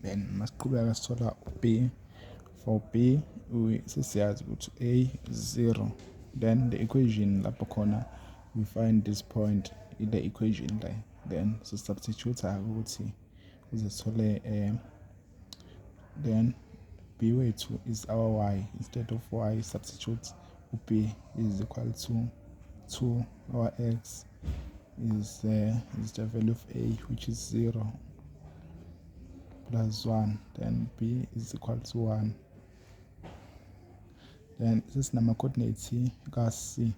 then masiqhubeka sithola b. For b sesiyazi ukuthi a is 0, then the equation lapho khona we find this point in the equation le, then substitute-ke ukuthi kuze sithole then b wethu is our y. Instead of y substitute b is equal to 2. Our x is the value of a, which is 0 plus 1, then b is equal to 1. Then sesinama coordinates ka c.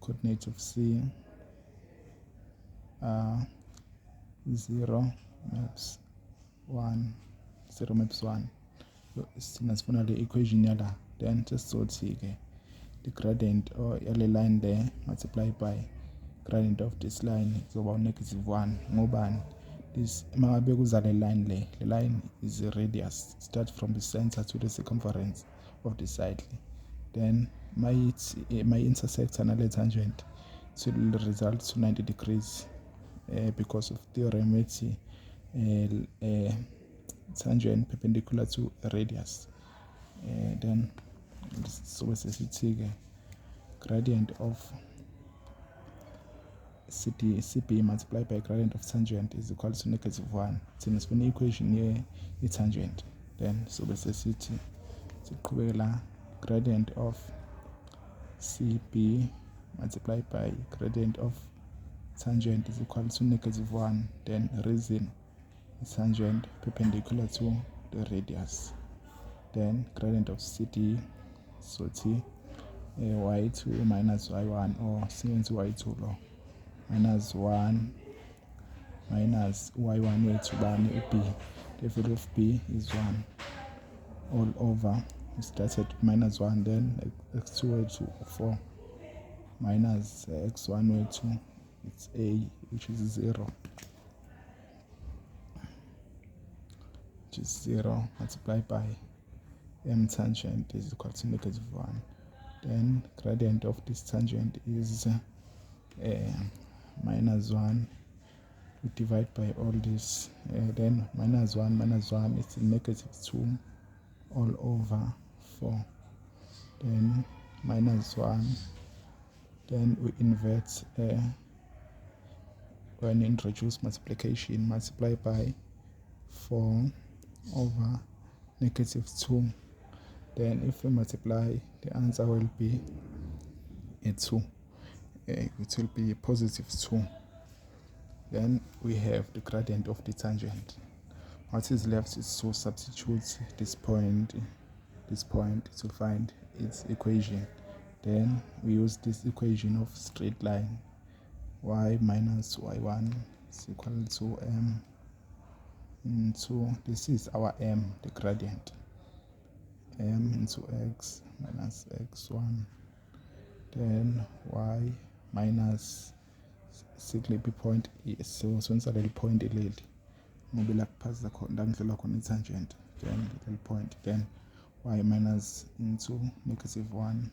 Coordinate of c 0 maps 1, 0 maps 1. Sina sifuna le equation yala, then sesizothi ke the gradient or yale line there multiplied by gradient of this line izoba -1. Ngobani? This mangabe kuza le line le line is a radius, start from the center to the circumference of the side, then my intersect another tangent, so it will result to 90 degrees because of theorem ethi tangent perpendicular to a radius. Then so sesithi gradient of CB multiplied by gradient of tangent is equal to -1. Thina sifuna equation ye tangent, then so sesithi siqhubekela gradient of CB multiplied by gradient of tangent is equal to -1, then reason tangent perpendicular to the radius, then gradient of CD, so t y2 minus y1, or since y2 lo minus 1 minus y1 wethu bani b, the value of b is 1 all over. We started -1, then x2 wethu 4 minus x1 wethu it's a, which is 0, which is 0 multiplied by m tangent is equal to -1. Then gradient of this tangent is -1. We divide by all this, then -1 is -2 all over 4, then -1, then we invert when we introduce multiplication, multiply by 4 over -2. Then if we multiply, the answer will be a 2. It will be +2. Then we have the gradient of the tangent. What is left is to substitute this point to find its equation. Then we use this equation of straight line, y minus y1 is equal to m into, this is our m, the gradient, m into x minus x1, then y minus sikliphi point, so senza leli point leli ngoba la kuphasa khona la ngidlula khona i-tangent, then leli point, then y minus into -1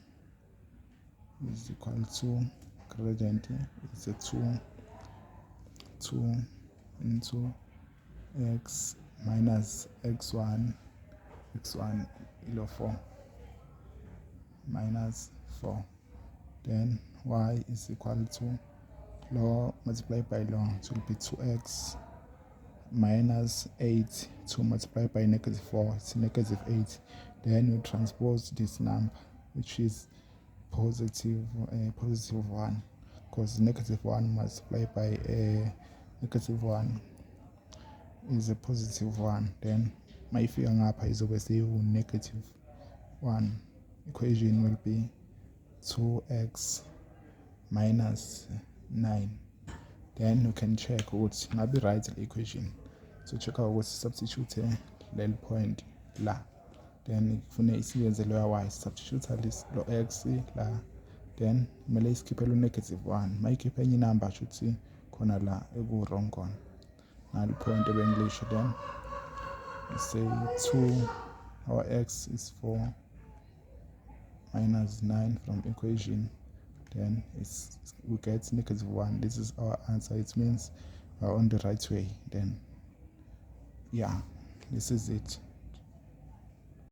is equal to gradient is a 2 into x minus x1 ilo 4 minus 4, then y is equal to law multiplied by law, it will be 2x minus 8 to multiply by -4, it's -8. Then we transpose this number, which is positive 1, because -1 multiplied by -1 is a +1. Then mayifika ngapha izobe seyiwu -1. Equation will be 2x minus 9. Then you can check ukuthi ngabe right le equation, so check ukuthi substitute leli point la, then kufune isiyenze lo y, substitute this lo x la, then kumele isikhiphele u-1. Mayikhipha enye inamba shuthi khona la eku-wrong khona nali point ebengilisho. Then we say 2, our x is 4 minus 9 from equation, then we get -1. This is our answer. It means we're on the right way. Then yeah, this is it.